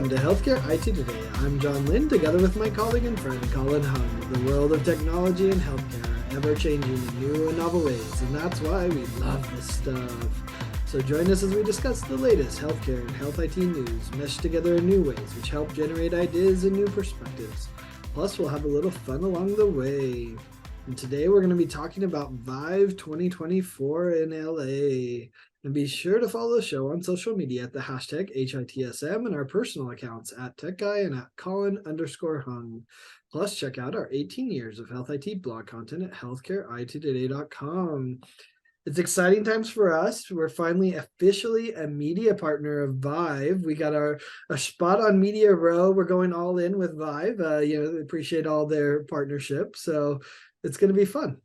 Welcome to Healthcare IT Today. I'm John Lynn, together with my colleague and friend Colin Hung. The world of technology and healthcare, ever-changing in new and novel ways, and that's why we love this stuff. So join us as we discuss the latest healthcare and health IT news, meshed together in new ways, which help generate ideas and new perspectives. Plus, we'll have a little fun along the way. And today we're going to be talking about ViVE 2024 in LA. And be sure to follow the show on social media at the hashtag HITSM and our personal accounts at TechGuy and at Colin_Hung. Plus, check out our 18 years of health IT blog content at healthcareittoday.com. It's exciting times for us. We're finally officially a media partner of ViVE. We got a spot on Media Row. We're going all in with ViVE. Appreciate all their partnership. So it's going to be fun.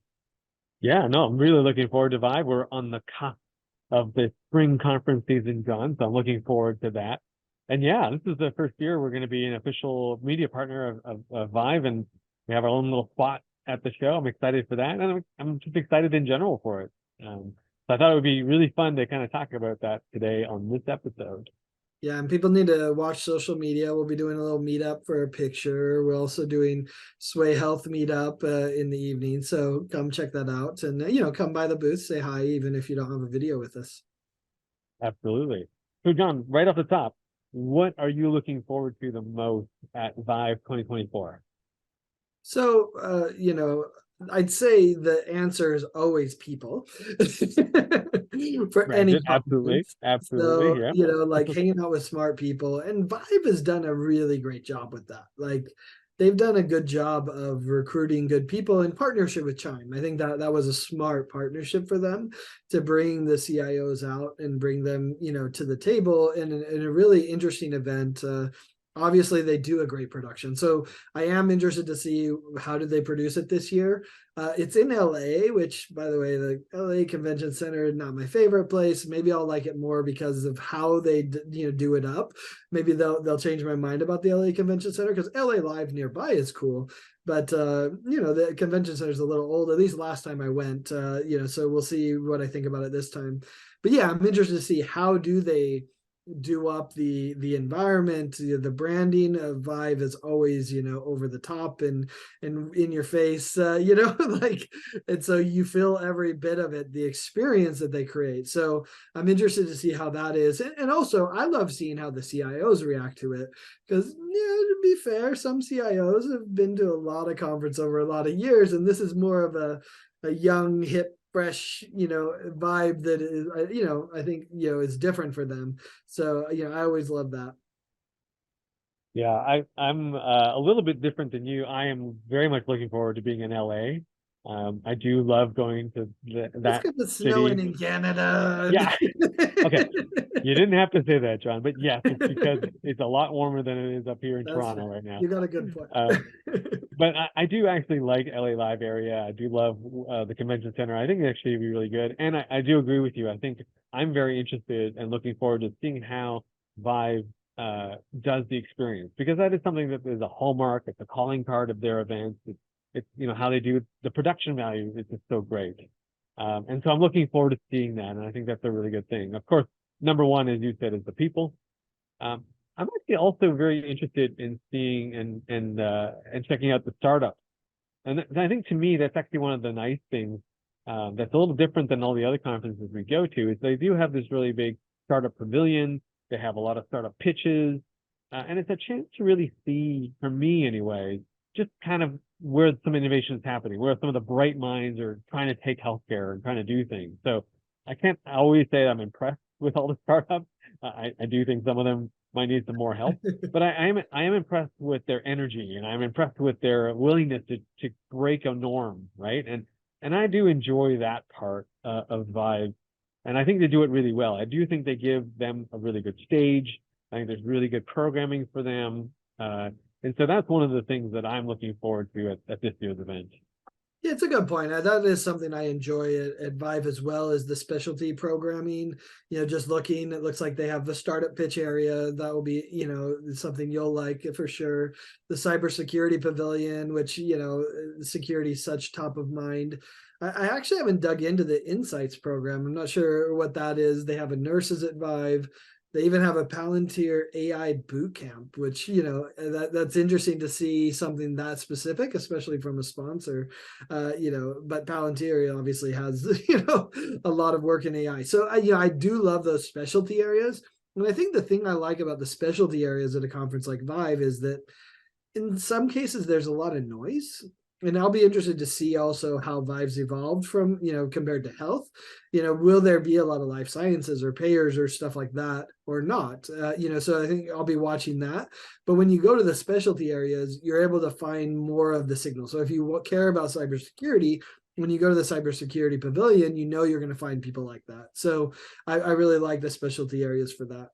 Yeah, no, I'm really looking forward to ViVE. We're on the cusp of the spring conference season, John, so I'm looking forward to that. And yeah, this is the first year we're going to be an official media partner of ViVE, and we have our own little spot at the show. I'm excited for that, and I'm just excited in general for it. So I thought it would be really fun to kind of talk about that today on this episode. Yeah, and people need to watch social media. We'll be doing a little meetup for a picture. We're also doing Sway Health meetup in the evening. So come check that out and, come by the booth, say hi, even if you don't have a video with us. Absolutely. So John, right off the top, what are you looking forward to the most at ViVE 2024? So, I'd say the answer is always people for any Absolutely. So, Yeah. like hanging out with smart people, and ViVE has done a really great job with that. Like they've done a good job of recruiting good people in partnership with Chime. I think that was a smart partnership for them to bring the CIOs out and bring them, to the table in a really interesting event. Obviously they do a great production, so I am interested to see how did they produce it this year. It's in LA, which, by the way, the LA Convention Center, not my favorite place. Maybe I'll like it more because of how they do it up. Maybe they'll change my mind about the LA Convention Center, because LA Live nearby is cool, but the convention center is a little old, at least last time I went. So we'll see what I think about it this time. But yeah, I'm interested to see how do they do up the environment. The branding of ViVE is always over the top and in your face, like, and so you feel every bit of it, the experience that they create. So I'm interested to see how that is, and also I love seeing how the CIOs react to it, because to be fair, some CIOs have been to a lot of conference over a lot of years, and this is more of a young, hip, fresh vibe that is I think is different for them. So I always love that. Yeah, I'm a little bit different than you. I am very much looking forward to being in LA. I do love going to that It's the city. snowing in Canada. Yeah. Okay. You didn't have to say that, John, but yes, it's because it's a lot warmer than it is up here in Toronto right now. You got a good point. But I do actually like LA Live area. I do love the convention center. I think it actually would be really good. And I do agree with you. I think I'm very interested and looking forward to seeing how ViVE does the experience, because that is something that is a hallmark. It's a calling card of their events. It's how they do the production value is just so great. And so I'm looking forward to seeing that. And I think that's a really good thing. Of course, number one, as you said, is the people. I'm actually also very interested in seeing and checking out the startups. And I think to me, that's actually one of the nice things that's a little different than all the other conferences we go to, is they do have this really big startup pavilion. They have a lot of startup pitches. And it's a chance to really see, for me anyway, just kind of where some innovation is happening, where some of the bright minds are trying to take healthcare and trying to do things. So I can't always say I'm impressed with all the startups. I do think some of them might need some more help, but I am impressed with their energy, and I'm impressed with their willingness to break a norm, right? And I do enjoy that part of ViVE, and I think they do it really well. I do think they give them a really good stage. I think there's really good programming for them, and so that's one of the things that I'm looking forward to at this year's event. Yeah, it's a good point. That is something I enjoy at ViVE as well, as the specialty programming. Just looking, it looks like they have the startup pitch area. That will be, something you'll like for sure. The cybersecurity pavilion, which, security is such top of mind. I actually haven't dug into the Insights program. I'm not sure what that is. They have a nurses at ViVE. They even have a Palantir AI boot camp, which, you know, that's interesting to see something that specific, especially from a sponsor. You know, but Palantir obviously has, you know, a lot of work in AI. So you know, I do love those specialty areas. And I think the thing I like about the specialty areas at a conference like ViVE is that in some cases there's a lot of noise, and I'll be interested to see also how ViVE's evolved from, you know, compared to health. You know, will there be a lot of life sciences or payers or stuff like that or not? You know, so I think I'll be watching that. But when you go to the specialty areas, you're able to find more of the signal. So if you care about cybersecurity, when you go to the cybersecurity pavilion, you know you're going to find people like that. So I really like the specialty areas for that.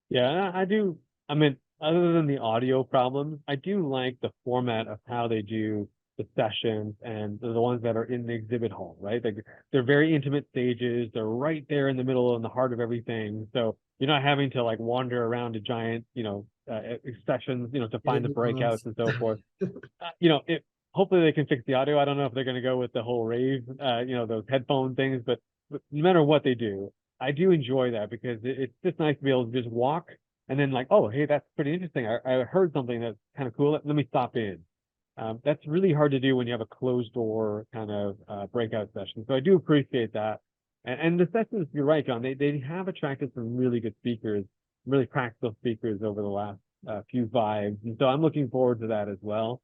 Yeah, I do. I mean, other than the audio problems, I do like the format of how they do the sessions and the ones that are in the exhibit hall, right? Like they're very intimate stages. They're right there in the middle, in the heart of everything. So you're not having to like wander around a giant, sessions, to find the breakouts and so forth. It hopefully they can fix the audio. I don't know if they're going to go with the whole rave, those headphone things, but no matter what they do, I do enjoy that because it's just nice to be able to just walk and then like, oh, hey, that's pretty interesting. I heard something that's kind of cool. Let me stop in. That's really hard to do when you have a closed door kind of breakout session. So I do appreciate that. And the sessions, you're right, John, they have attracted some really good speakers, really practical speakers over the last few ViVEs. And so I'm looking forward to that as well.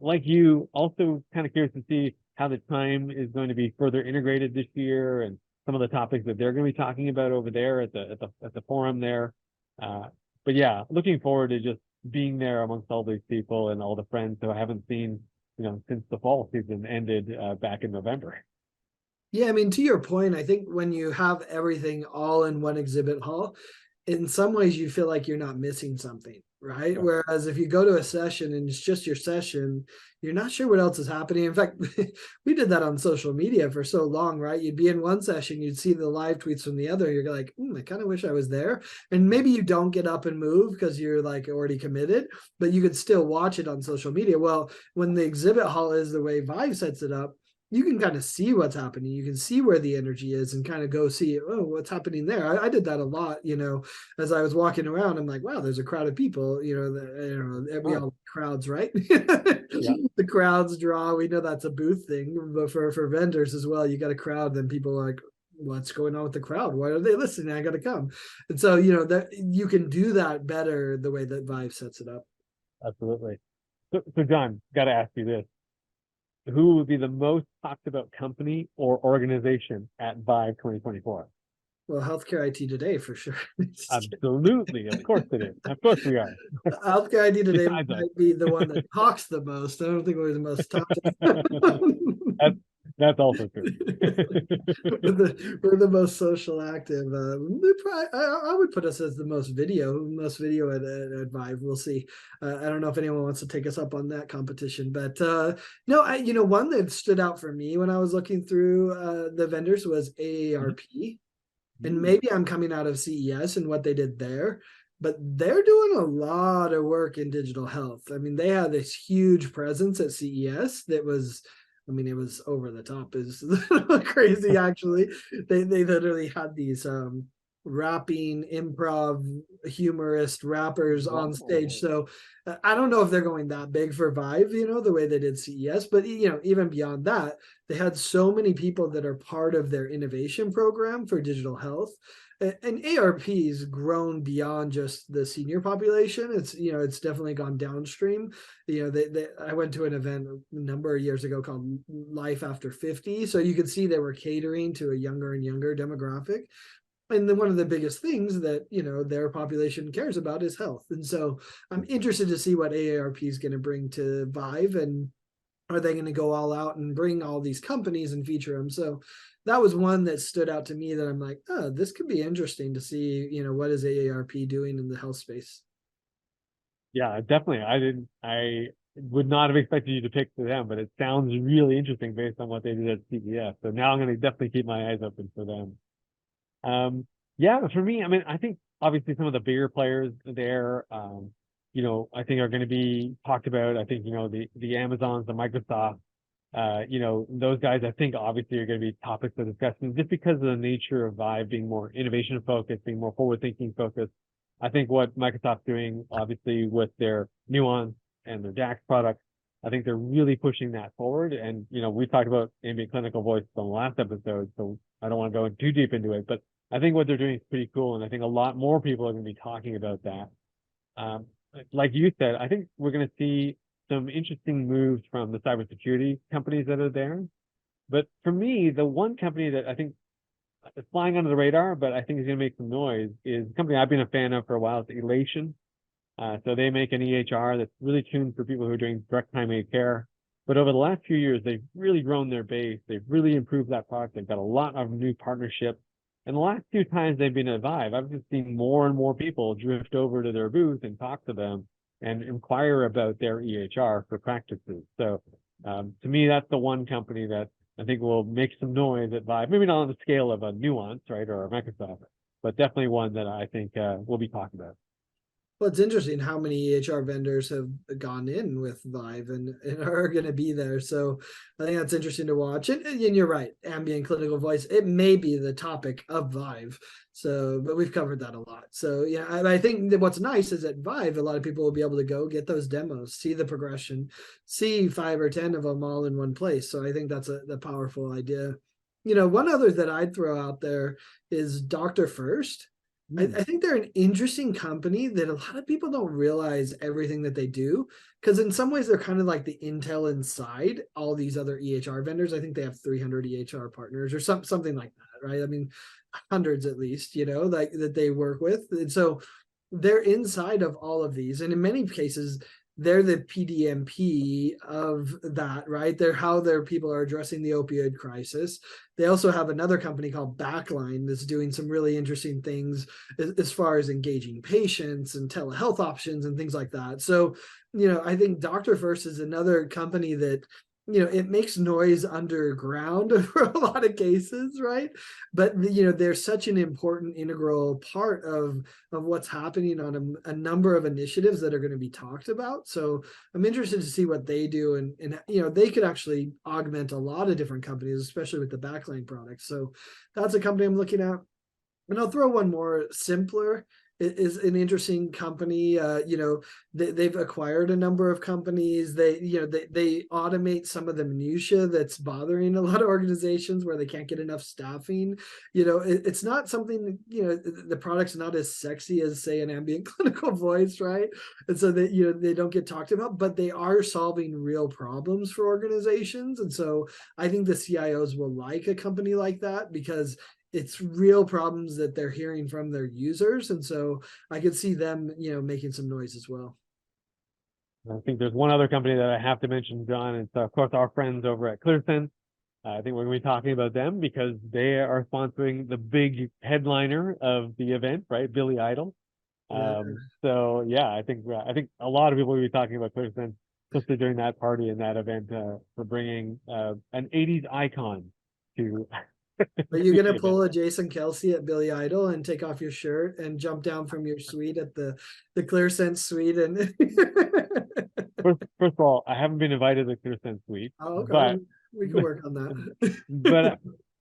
Like you, also kind of curious to see how the time is going to be further integrated this year and some of the topics that they're going to be talking about over there at the forum there. Uh, but yeah, looking forward to just being there amongst all these people and all the friends who I haven't seen, since the fall season ended back in November. Yeah, I mean, to your point, I think when you have everything all in one exhibit hall, in some ways you feel like you're not missing something, right? Sure. Whereas if you go to a session and it's just your session, you're not sure what else is happening. In fact, we did that on social media for so long, right? You'd be in one session, you'd see the live tweets from the other, you're like, I kind of wish I was there. And maybe you don't get up and move because you're like already committed, but you could still watch it on social media. Well, when the exhibit hall is the way ViVE sets it up, you can kind of see what's happening. You can see where the energy is and kind of go see, oh, what's happening there. I did that a lot, as I was walking around. I'm like, wow, there's a crowd of people, we all crowds, right? Yeah. The crowds draw. We know that's a booth thing, but for vendors as well, you got a crowd, then people are like, what's going on with the crowd? Why are they listening? I got to come. And so, that you can do that better the way that ViVE sets it up. Absolutely. So John, got to ask you this. Who would be the most talked about company or organization at ViVE 2024? Well, healthcare IT today for sure. Absolutely. Of course it is. Of course we are. Healthcare ID today Besides us. might be the one that talks the most. I don't think we're the most talked. That's, that's also true. We're the most social active. I would put us as the most video at ViVE. We'll see. I don't know if anyone wants to take us up on that competition, but no, one that stood out for me when I was looking through the vendors was AARP. And maybe I'm coming out of CES and what they did there, but they're doing a lot of work in digital health. I mean, they had this huge presence at CES that was, it was over the top. Is crazy actually. They literally had these rapping improv humorist rappers on stage. So I don't know if they're going that big for ViVE, the way they did CES, but even beyond that, they had so many people that are part of their innovation program for digital health. And ARP's grown beyond just the senior population. It's definitely gone downstream. I went to an event a number of years ago called Life After 50. So you could see they were catering to a younger and younger demographic. And then one of the biggest things that their population cares about is health. And so I'm interested to see what AARP is going to bring to ViVE, and are they going to go all out and bring all these companies and feature them? So that was one that stood out to me that I'm like, oh, this could be interesting to see, what is AARP doing in the health space? Yeah, definitely. I would not have expected you to pick them, but it sounds really interesting based on what they did at CES. So now I'm going to definitely keep my eyes open for them. Yeah, for me, I think obviously some of the bigger players there, I think are going to be talked about. I think, the Amazons, the Microsoft, those guys, I think obviously are going to be topics of discussion just because of the nature of ViVE being more innovation focused, being more forward thinking focused. I think what Microsoft's doing, obviously, with their Nuance and their DAX products, I think they're really pushing that forward. And, we talked about ambient clinical voice on the last episode, so I don't want to go too deep into it, but I think what they're doing is pretty cool. And I think a lot more people are going to be talking about that. Um, like you said, I think we're going to see some interesting moves from the cybersecurity companies that are there. But for me, the one company that I think is flying under the radar, but I think is going to make some noise, is a company I've been a fan of for a while. It's Elation. So they make an EHR that's really tuned for people who are doing direct primary care. But over the last few years, they've really grown their base. They've really improved that product. They've got a lot of new partnerships. And the last few times they've been at ViVE, I've just seen more and more people drift over to their booth and talk to them and inquire about their EHR for practices. So to me, that's the one company that I think will make some noise at ViVE. Maybe not on the scale of a Nuance, right, or a Microsoft, but definitely one that I think we'll be talking about. Well, it's interesting how many EHR vendors have gone in with ViVE and are going to be there. So I think that's interesting to watch. And you're right, ambient clinical voice, it may be the topic of ViVE. So, but we've covered that a lot. So yeah, I think that what's nice is at ViVE, a lot of people will be able to go get those demos, see the progression, see 5 or 10 of them all in one place. So I think that's a powerful idea. One other that I'd throw out there is Dr. First. I think they're an interesting company that a lot of people don't realize everything that they do, because in some ways they're kind of like the Intel inside all these other EHR vendors. I think they have 300 EHR partners or something like that, right? I mean, hundreds at least, like that they work with. And so they're inside of all of these. And in many cases, they're the PDMP of that, right? They're how their people are addressing the opioid crisis. They also have another company called Backline that's doing some really interesting things as far as engaging patients and telehealth options and things like that. So, I think Dr. First is another company that it makes noise underground for a lot of cases, right? But they're such an important integral part of what's happening on a number of initiatives that are going to be talked about. So I'm interested to see what they do, and they could actually augment a lot of different companies, especially with the Backline products. So that's a company I'm looking at. And I'll throw one more. Simpler is an interesting company. They've acquired a number of companies. They automate some of the minutia that's bothering a lot of organizations where they can't get enough staffing. It's not something, the product's not as sexy as, say, an ambient clinical voice, right? And so that they don't get talked about, but they are solving real problems for organizations. And so I think the CIOs will like a company like that, because it's real problems that they're hearing from their users. And so I could see them, making some noise as well. I think there's one other company that I have to mention, John. It's, of course, our friends over at ClearSense. I think we're going to be talking about them because they are sponsoring the big headliner of the event, right? Billy Idol. Yeah. So yeah, I think a lot of people will be talking about ClearSense, especially during that party and that event, for bringing an 80s icon to Are you gonna pull a Jason Kelsey at Billy Idol and take off your shirt and jump down from your suite at the ClearSense suite? And first of all, I haven't been invited to the ClearSense suite, okay, but we can work on that.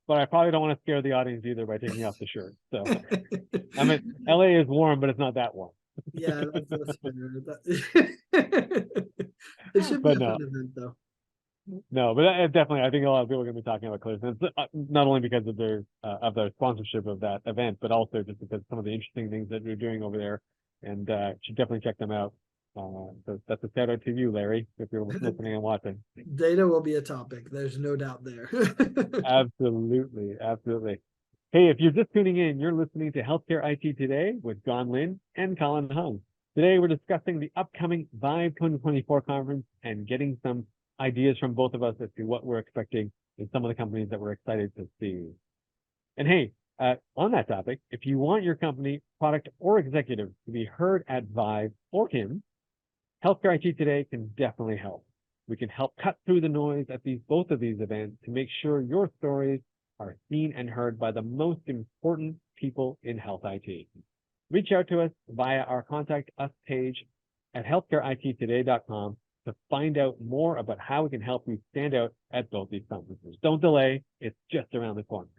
but I probably don't want to scare the audience either by taking off the shirt. So I mean, LA is warm, but it's not that warm. Yeah, that's fair. It should be But a no, fun event, though. no, but definitely, I think a lot of people are going to be talking about ClearSense, not only because of their sponsorship of that event, but also just because some of the interesting things that they're doing over there, and should definitely check them out. So that's a shout out to you, Larry, if you're listening and watching. Data will be a topic. There's no doubt there. Absolutely, absolutely. Hey, if you're just tuning in, you're listening to Healthcare IT Today with John Lynn and Colin Hung. Today, we're discussing the upcoming ViVE 2024 conference and getting some ideas from both of us as to what we're expecting in some of the companies that we're excited to see. And hey, on that topic, if you want your company, product, or executive to be heard at ViVE or HIMSS, Healthcare IT Today can definitely help. We can help cut through the noise at both of these events to make sure your stories are seen and heard by the most important people in health IT. Reach out to us via our Contact Us page at healthcareittoday.com to find out more about how we can help you stand out at both these conferences. Don't delay. It's just around the corner.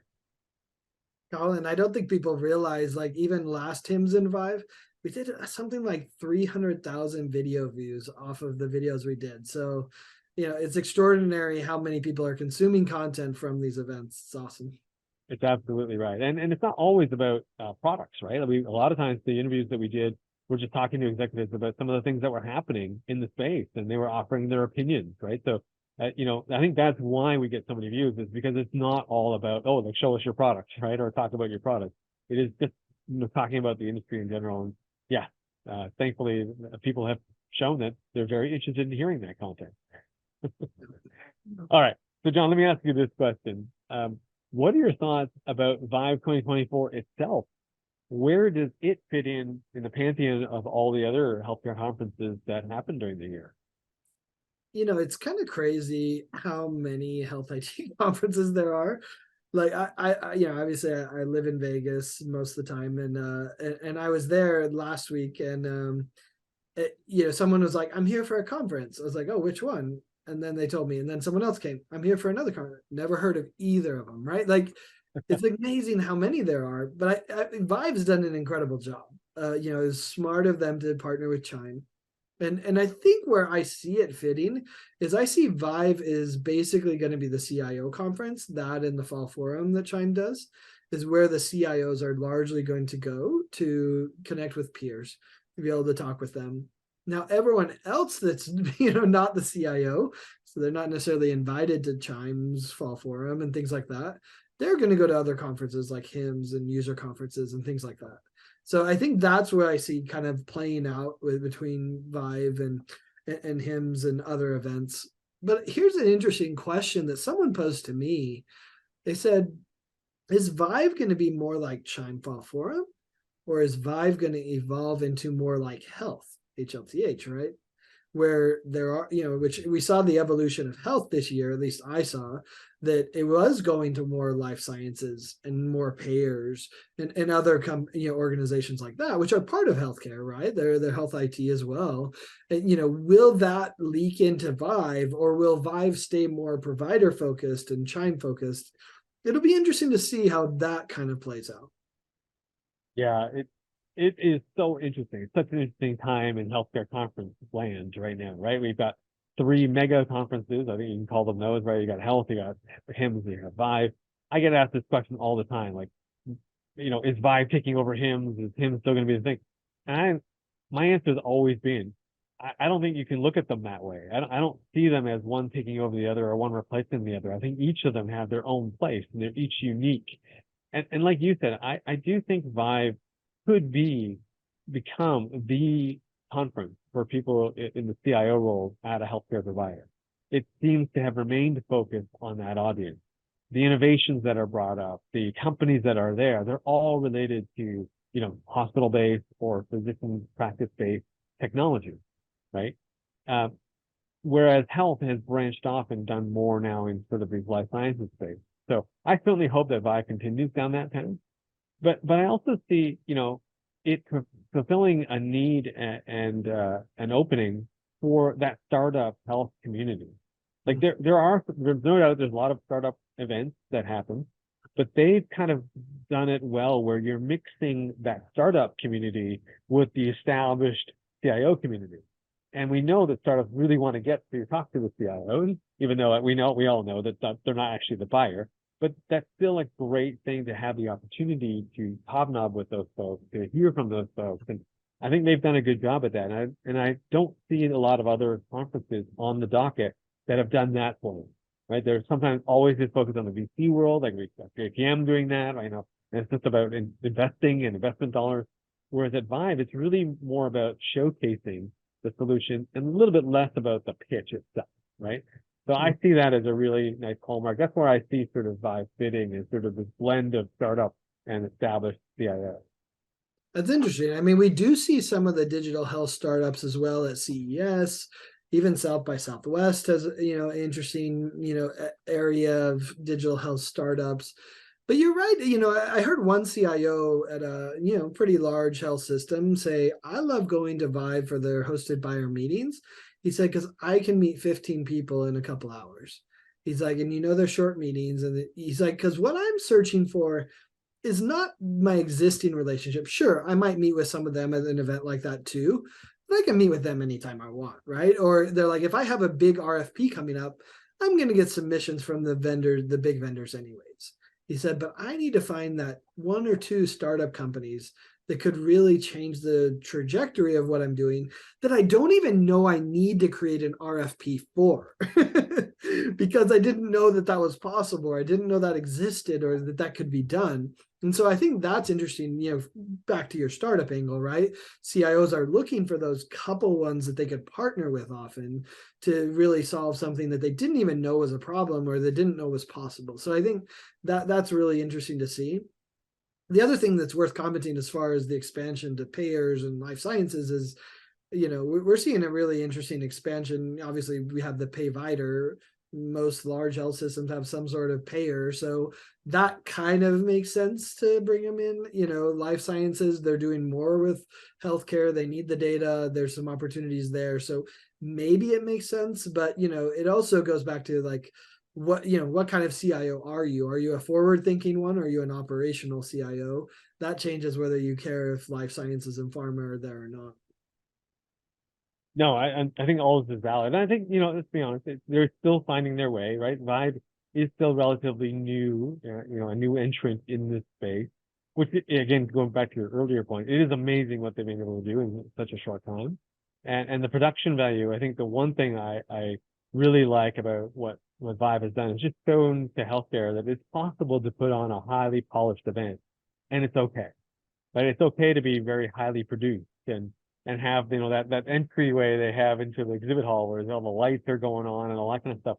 Colin, I don't think people realize, like, even last Hymns in ViVE, we did something like 300,000 video views off of the videos we did. So, it's extraordinary how many people are consuming content from these events. It's awesome. It's absolutely right. And it's not always about products, right? I mean, a lot of times the interviews that we did, we're just talking to executives about some of the things that were happening in the space, and they were offering their opinions, right? So, I think that's why we get so many views, is because it's not all about, oh, like, show us your product, right? Or talk about your product. It is just talking about the industry in general. And yeah, thankfully, people have shown that they're very interested in hearing that content. All right. So, John, let me ask you this question. What are your thoughts about ViVE 2024 itself? Where does it fit in the pantheon of all the other healthcare conferences that happened during the year? It's kind of crazy how many health IT conferences there are. Like, obviously I live in Vegas most of the time, and I was there last week, and someone was like, "I'm here for a conference." I was like, "Oh, which one?" And then they told me, and then someone else came, "I'm here for another conference." Never heard of either of them, right? Like, it's amazing how many there are. But ViVE's done an incredible job. It's smart of them to partner with Chime. And I think where I see it fitting is, I see ViVE is basically going to be the CIO conference. That in the Fall Forum that Chime does is where the CIOs are largely going to go to connect with peers, to be able to talk with them. Now, everyone else that's not the CIO, so they're not necessarily invited to Chime's Fall Forum and things like that. They're going to go to other conferences like HIMSS and user conferences and things like that. So I think that's where I see kind of playing out between ViVE and HIMSS and other events. But here's an interesting question that someone posed to me. They said, is ViVE going to be more like Chime Fall Forum, or is ViVE going to evolve into more like health, HLTH, right? Where there are, which we saw the evolution of health this year, at least I saw, that it was going to more life sciences and more payers and other organizations like that, which are part of healthcare, right? They're health IT as well. And, will that leak into ViVE, or will ViVE stay more provider focused and Chime focused? It'll be interesting to see how that kind of plays out. Yeah, it is so interesting. It's such an interesting time in healthcare conference land right now, right? We've got 3 mega conferences. I think you can call them those, right? You got health, you got HIMSS, you got ViVE. I get asked this question all the time, like, is ViVE taking over HIMSS? Is HIMSS still going to be the thing? And my answer has always been, I don't think you can look at them that way. I don't see them as one taking over the other or one replacing the other. I think each of them have their own place, and they're each unique. And like you said, I do think ViVE could become the conference for people in the CIO role at a healthcare provider. It seems to have remained focused on that audience. The innovations that are brought up, the companies that are there, they're all related to, hospital-based or physician practice-based technology, right? Whereas health has branched off and done more now in sort of these life sciences space. So I certainly hope that ViVE continues down that path. But I also see, it fulfilling a need and an opening for that startup health community. Like there's no doubt there's a lot of startup events that happen, but they've kind of done it well where you're mixing that startup community with the established CIO community. And we know that startups really want to get to talk to the CIOs, even though we all know that they're not actually the buyer. But that's still a great thing to have the opportunity to hobnob with those folks, to hear from those folks. And I think they've done a good job at that. And I don't see a lot of other conferences on the docket that have done that for them, right? There's sometimes always this focus on the VC world, like we got JPM doing that, I know, and it's just about investing and investment dollars. Whereas at ViVE, it's really more about showcasing the solution and a little bit less about the pitch itself, right? So I see that as a really nice hallmark. That's where I see sort of ViVE fitting, is sort of this blend of startup and established CIO. That's interesting. I mean, we do see some of the digital health startups as well at CES. Even South by Southwest has, interesting, area of digital health startups. But you're right. I heard one CIO at a, pretty large health system say, I love going to ViVE for their hosted buyer meetings. He said, because I can meet 15 people in a couple hours. He's like, and they're short meetings. And he's like, because what I'm searching for is not my existing relationship. Sure, I might meet with some of them at an event like that too, but I can meet with them anytime I want, right? Or they're like, if I have a big RFP coming up, I'm going to get submissions from the big vendors anyways. He said, but I need to find that one or two startup companies that could really change the trajectory of what I'm doing that I don't even know I need to create an RFP for because I didn't know that that was possible, or I didn't know that existed, or that that could be done. And so I think that's interesting, back to your startup angle, right? CIOs are looking for those couple ones that they could partner with often to really solve something that they didn't even know was a problem, or they didn't know was possible. So I think that that's really interesting to see. The other thing that's worth commenting as far as the expansion to payers and life sciences is, we're seeing a really interesting expansion. Obviously, we have the payvider. Most large health systems have some sort of payer, so that kind of makes sense to bring them in. Life sciences, they're doing more with healthcare. They need the data. There's some opportunities there, so maybe it makes sense. But it also goes back to like, what kind of CIO are you? Are you a forward thinking one, or are you an operational CIO? That changes whether you care if life sciences and pharma are there or not. No, I think all of this is valid. And I think, let's be honest, they're still finding their way, right? ViVE is still relatively new, a new entrant in this space, which again, going back to your earlier point, it is amazing what they've been able to do in such a short time. And the production value, I think the one thing I really like about what ViVE has done is just shown to healthcare that it's possible to put on a highly polished event, and it's okay, right? It's okay to be very highly produced and have that entryway they have into the exhibit hall where all the lights are going on and all that kind of stuff.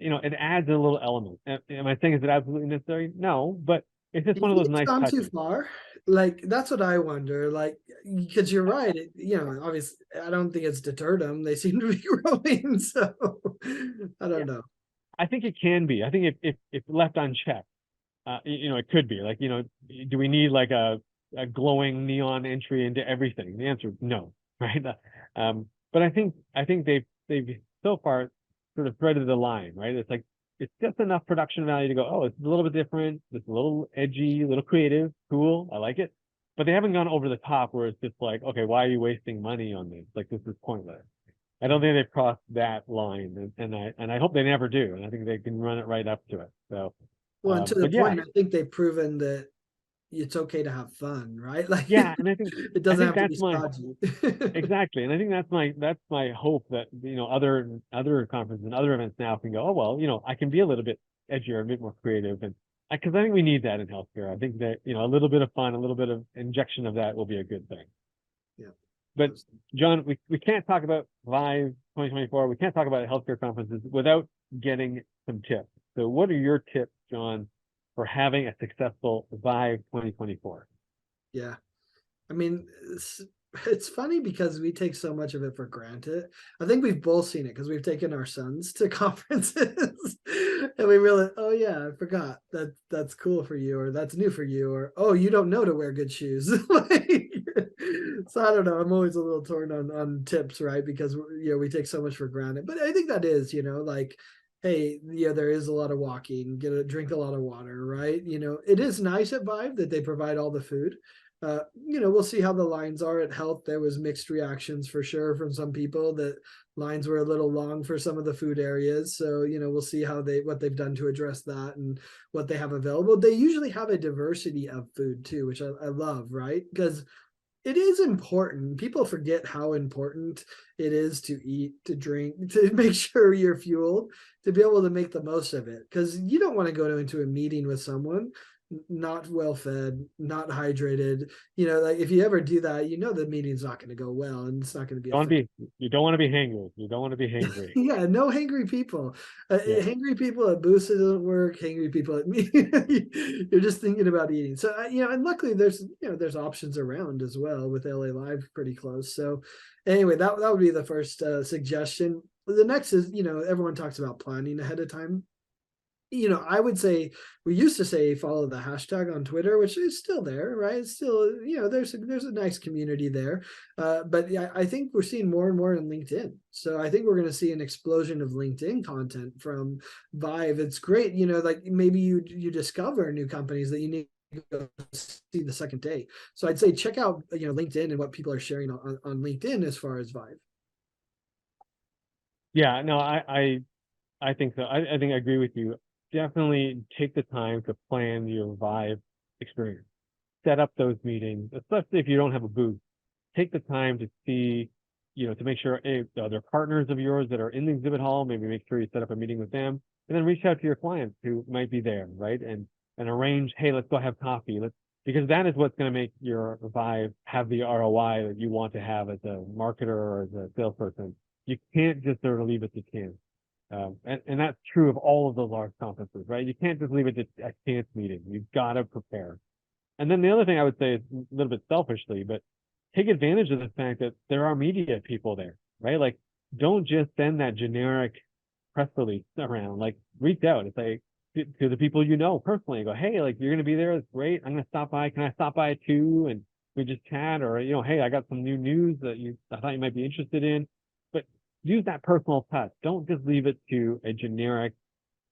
It adds a little element. Am I saying is it absolutely necessary? No, but it's just Do you one of think those it's nice gone too touches. far? Like, that's what I wonder. Like, because you're right. Obviously, I don't think it's deterred them. They seem to be growing. So I Yeah, don't know. I think it can be. I think if left unchecked, it could be like, do we need like a glowing neon entry into everything? The answer is no, right? But I think they've so far sort of threaded the line, right? It's like it's just enough production value to go, oh, it's a little bit different, it's a little edgy, a little creative, cool, I like it. But they haven't gone over the top where it's just like, okay, why are you wasting money on this? Like this is pointless. I don't think they've crossed that line, and I hope they never do. And I think they can run it right up to it. So, Well, and to the but yeah, point, I think they've proven that it's okay to have fun, right? Like, yeah, and I think it I doesn't think have to that's be my stodgy. exactly, and I think that's my hope that other conferences and other events now can go, oh well, I can be a little bit edgier, a bit more creative, and because I think we need that in healthcare. I think that a little bit of fun, a little bit of injection of that will be a good thing. Yeah. But John, we can't talk about ViVE 2024. We can't talk about healthcare conferences without getting some tips. So what are your tips, John, for having a successful ViVE 2024? Yeah. I mean, it's funny because we take so much of it for granted. I think we've both seen it because we've taken our sons to conferences and we realize, oh yeah, I forgot that's cool for you, or that's new for you, or oh, you don't know to wear good shoes. Like, so I don't know. I'm always a little torn on tips, right? Because we take so much for granted. But I think that is, like, hey, there is a lot of walking, drink a lot of water, right? It is nice at ViVE that they provide all the food. We'll see how the lines are at health. There was mixed reactions for sure from some people that lines were a little long for some of the food areas. So, we'll see what they've done to address that and what they have available. They usually have a diversity of food too, which I love, right? Because it is important. People forget how important it is to eat, to drink, to make sure you're fueled, to be able to make the most of it. Because you don't want to go into a meeting with someone not well fed, not hydrated. Like if you ever do that, the meeting's not going to go well, and it's not going to be Don't effective. be you don't want to be hangry. You don't want to be hangry. Yeah, no hangry people. Yeah. Hangry people at booths doesn't work. Hangry people at me. You're just thinking about eating. So and luckily there's options around as well with LA Live pretty close. So anyway, that would be the first suggestion. The next is everyone talks about planning ahead of time. I would say we used to say follow the hashtag on Twitter, which is still there, right? It's still, there's a nice community there. But yeah, I think we're seeing more and more in LinkedIn. So I think we're going to see an explosion of LinkedIn content from ViVE. It's great, like maybe you discover new companies that you need to go see the second day. So I'd say check out LinkedIn and what people are sharing on LinkedIn as far as ViVE. Yeah, no, I think so. I think I agree with you. Definitely take the time to plan your ViVE experience. Set up those meetings, especially if you don't have a booth. Take the time to see, to make sure are there partners of yours that are in the exhibit hall. Maybe make sure you set up a meeting with them, and then reach out to your clients who might be there, right? And arrange, hey, let's go have coffee. Because that is what's going to make your ViVE have the ROI that you want to have as a marketer or as a salesperson. You can't just sort of leave it to chance. And that's true of all of those large conferences, right? You can't just leave it to a chance meeting. You've got to prepare. And then the other thing I would say is a little bit selfishly, but take advantage of the fact that there are media people there, right? Like, don't just send that generic press release around. Like, reach out and say to the people personally, go, hey, like, you're going to be there. It's great. I'm going to stop by. Can I stop by too? And we just chat, or, hey, I got some new news that I thought you might be interested in. But use that personal touch. Don't just leave it to a generic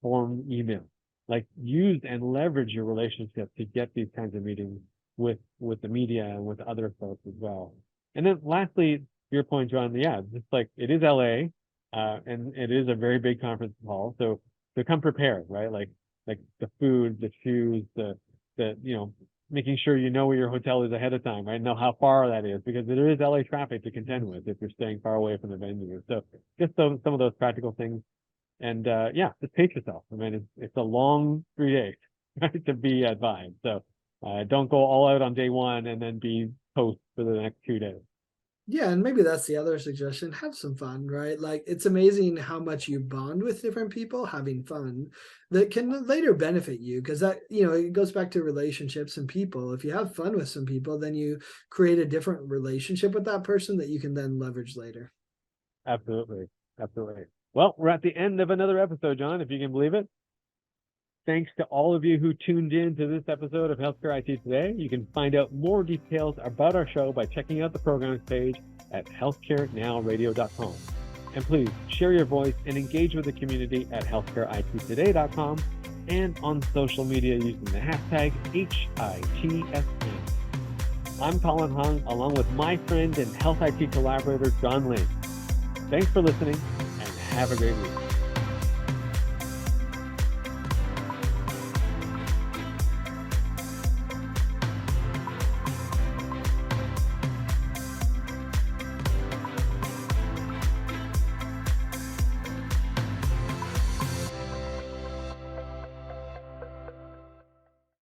form email. Like, use and leverage your relationship to get these kinds of meetings with the media and with other folks as well. And then lastly, your point, John, yeah, just like it is LA, and it is a very big conference hall. So come prepared, right? Like the food, the shoes, the making sure you know where your hotel is ahead of time, right? Know how far that is, because there is LA traffic to contend with if you're staying far away from the venue. So just some of those practical things. And yeah, just pace yourself. I mean, it's a long 3 days, right, to be at ViVE. So don't go all out on day one and then be post for the next 2 days. Yeah, and maybe that's the other suggestion. Have some fun, right? Like, it's amazing how much you bond with different people having fun that can later benefit you, because that, it goes back to relationships and people. If you have fun with some people, then you create a different relationship with that person that you can then leverage later. Absolutely. Absolutely. Well, we're at the end of another episode, John, if you can believe it. Thanks to all of you who tuned in to this episode of Healthcare IT Today. You can find out more details about our show by checking out the programs page at healthcarenowradio.com. And please share your voice and engage with the community at healthcareittoday.com and on social media using the hashtag HITSN. I'm Colin Hung, along with my friend and Health IT collaborator, John Lane. Thanks for listening, and have a great week.